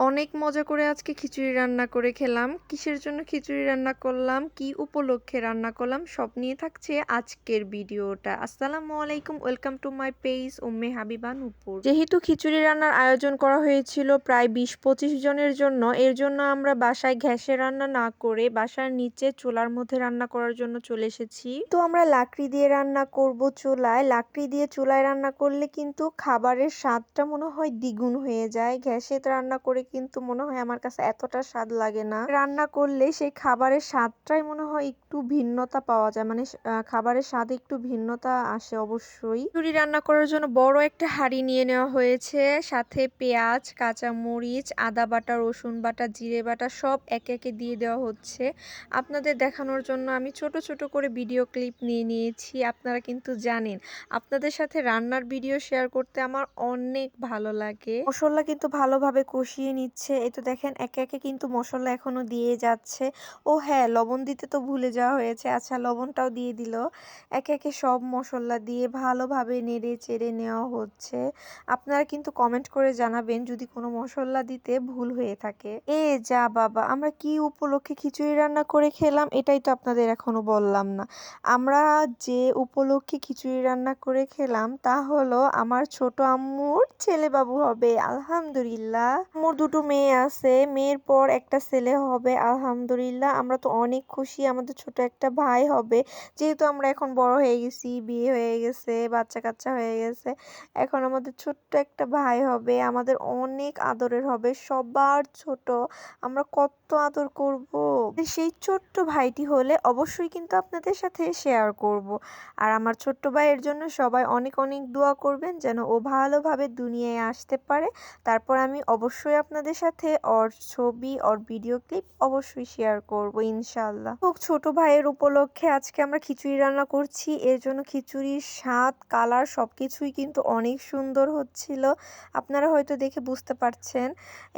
অনেক মজা করে আজকে খিচুড়ি রান্না করে খেলাম। কিসের জন্য খিচুড়ি রান্না করলাম, কি উপলক্ষে রান্না করলাম সব নিয়ে থাকছে আজকের ভিডিওটা। আসসালামু আলাইকুম, welcome to my page Umme Habiba Nupur. যেহেতু খিচুড়ি রান্নার আয়োজন করা হয়েছিল প্রায় ২০-২৫ জনের জন্য, এর জন্য আমরা বাসায় গ্যাসে রান্না না করে বাসার নিচে চুলার মধ্যে রান্না করার জন্য চলে এসেছি। তো আমরা লাকড়ি দিয়ে রান্না করব চুলায়। লাকড়ি দিয়ে চুলায় রান্না করলে কিন্তু খাবারের স্বাদটা মনে হয় দ্বিগুণ হয়ে যায়। গ্যাসে রান্না করে কিন্তু মনে হয় আমার কাছে এতটা স্বাদ লাগে না। রান্না করলে সেই খাবারের স্বাদটাই মনে হয় একটু ভিন্নতা পাওয়া যায়, মানে খাবারের স্বাদে একটু ভিন্নতা আসে অবশ্যই। খিচুড়ি রান্না করার জন্য বড় একটা হাঁড়ি নিয়ে নেওয়া হয়েছে, সাথে পেঁয়াজ, কাঁচা মরিচ, আদা বাটা, রসুন বাটা, জিরে বাটা সব একে একে দিয়ে দেওয়া হচ্ছে। আপনাদের দেখানোর জন্য আমি ছোট ছোট করে ভিডিও ক্লিপ নিয়ে নিয়েছি। আপনারা কিন্তু জানেন আপনাদের সাথে রান্নার ভিডিও শেয়ার করতে আমার অনেক ভালো লাগে। মশলা কিন্তু ভালোভাবে কষিয়ে নিচ্ছে। এই তো দেখেন একে একে কিন্তু মশলা এখনো দিয়ে যাচ্ছে। ও হ্যাঁ, লবণ দিতে তো ভুলে যাওয়া হয়েছে। আচ্ছা, লবণটাও দিয়ে দিল। একে একে সব মশলা দিয়ে ভালোভাবে নেড়ে চেড়ে নেওয়া হচ্ছে। আপনারা কিন্তু কমেন্ট করে জানাবেন যদি কোনো মশলা দিতে ভুল হয়ে থাকে। যা বাবা, আমরা কি উপলক্ষে খিচুড়ি রান্না করে খেলাম এটাই তো আপনাদের এখনো বললাম না। আমরা যে উপলক্ষে খিচুড়ি রান্না করে খেলাম তা হলো আমার ছোট আম্মুর ছেলে বাবু হবে, আলহামদুলিল্লাহ। আম্মুর দুটো মেয়ে আছে, মেয়ের পর একটা ছেলে হবে আলহামদুলিল্লাহ। আমরা তো অনেক খুশি, আমাদের ছোট একটা ভাই হবে। যেহেতু আমরা এখন বড় হয়ে গেছি, বিয়ে হয়ে গেছে, বাচ্চা কাচ্চা হয়ে গেছে, এখন আমাদের ছোট্ট একটা ভাই হবে, আমাদের অনেক আদরের হবে, সবার ছোট। আমরা কত আদর করব। সেই ছোট্ট ভাইটি হলে অবশ্যই কিন্তু আপনাদের সাথে শেয়ার করব। আর আমার ছোট্ট ভাইয়ের জন্য সবাই অনেক অনেক দোয়া করবেন যেন ও ভালোভাবে দুনিয়ায় আসতে পারে। তারপর আমি অবশ্যই আপনাদের সাথে ওর ছবি, ওর ভিডিও ক্লিপ অবশ্যই শেয়ার করব ইনশাআল্লাহ। হোক, ছোট ভাইয়ের উপলক্ষে আজকে আমরা খিচুড়ি রান্না করছি। এর জন্য খিচুড়ির স্বাদ, কালার সবকিছুই কিন্তু অনেক সুন্দর হচ্ছিল। আপনারা হয়তো দেখে বুঝতে পারছেন।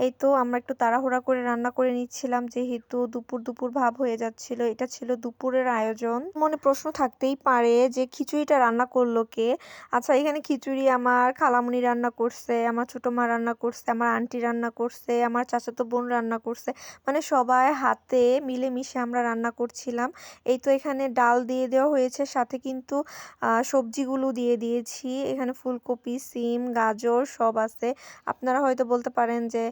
এই তো আমরা একটু তাড়াহুড়া করে রান্না করে নিচ্ছিলাম যেহেতু দুপুর দুপুর ভাব হয়ে যাচ্ছিল। এটা ছিল দুপুরের আয়োজন। মনে প্রশ্ন থাকতেই পারে যে খিচুড়িটা রান্না করলো কে? আচ্ছা, এখানে খিচুড়ি আমার খালামণি রান্না করছে, আমার ছোট মা রান্না করছে, আমার আন্টি রান্না করছে, আমার চাচাতো বোন রান্না করছে। মানে সবাই হাতে মিলেমিশে আমরা রান্না করছিলাম। এই তো এখানে ডাল দিয়ে দেওয়া হয়েছে, সাথে কিন্তু সবজিগুলো দিয়ে দিয়েছি। এখানে ফুলকপি, সিম, গাজর সব আছে। আপনারা হয়তো বলতে পারেন যে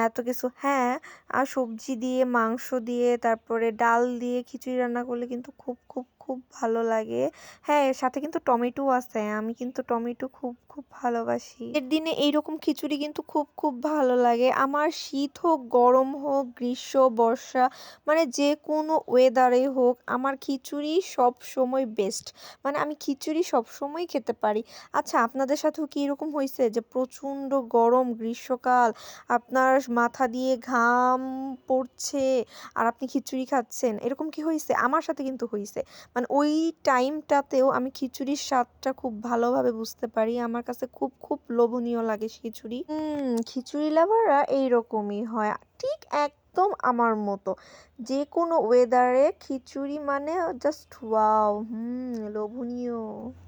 এত কিছু, হ্যাঁ, আর সবজি দিয়ে, মাংস দিয়ে, তারপরে ডাল দিয়ে খিচুড়ি রান্না করলে কিন্তু খুব খুব খুব ভালো লাগে। হ্যাঁ, এর সাথে কিন্তু টমেটো আছে। আমি কিন্তু টমেটো খুব খুব ভালোবাসি। এর দিনে এইরকম খিচুড়ি কিন্তু খুব খুব ভালো লাগে আমার। শীত হোক, গরম হোক, গ্রীষ্ম, বর্ষা, মানে যে কোনো ওয়েদারে হোক আমার খিচুড়ি সব সময় বেস্ট। মানে আমি খিচুড়ি সব সময় খেতে পারি। আচ্ছা, আপনাদের সাথেও কি এরকম হয়েছে যে প্রচণ্ড গরম গ্রীষ্মকাল, আপনার মাথা দিয়ে ঘাম পড়ছে আর আপনি খিচুড়ি খাচ্ছেন, এরকম কি হয়েছে? আমার সাথে কিন্তু হয়েছে। মানে ওই টাইমটাতেও আমি খিচুড়ির স্বাদটা খুব ভালোভাবে বুঝতে পারি। আমার কাছে খুব খুব লোভনীয় লাগে খিচুড়ি। খিচুড়ি লাভাররা এইরকমই হয়, ঠিক একদম আমার মতো। যে কোনো ওয়েদারে খিচুড়ি মানে জাস্ট ওয়াও, লোভনীয়।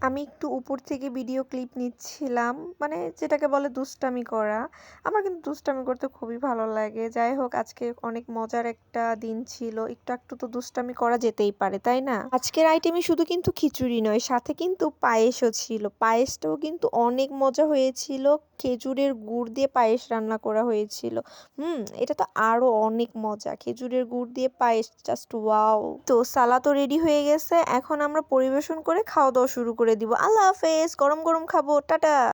আমি একটু উপর থেকে ভিডিও ক্লিপ নিচ্ছিলাম, মানে যেটাকে বলে দুষ্টামি করা। আমার কিন্তু দুষ্টামি করতে খুবই ভালো লাগে। যাই হোক, আজকে অনেক মজার একটা দিন ছিল, একটু একটু তো দুষ্টামি করা যেতেই পারে, তাই না? আজকের আইটেমে শুধু কিন্তু খিচুড়ি নয়, সাথে কিন্তু পায়েসও ছিল। পায়েসটাও কিন্তু অনেক মজা হয়েছিল। খেজুরের গুড় দিয়ে পায়েস রান্না করা হয়েছিল। এটা তো আরো অনেক মজা। খেজুরের গুড় দিয়ে পায়েস, জাস্ট ওয়াও। তো সালাদও রেডি হয়ে গেছে, এখন আমরা পরিবেশন করে খাওয়া দাওয়া শুরু করে দিব। আল্লাহ হাফেজ, গরম গরম খাবো, টাটা।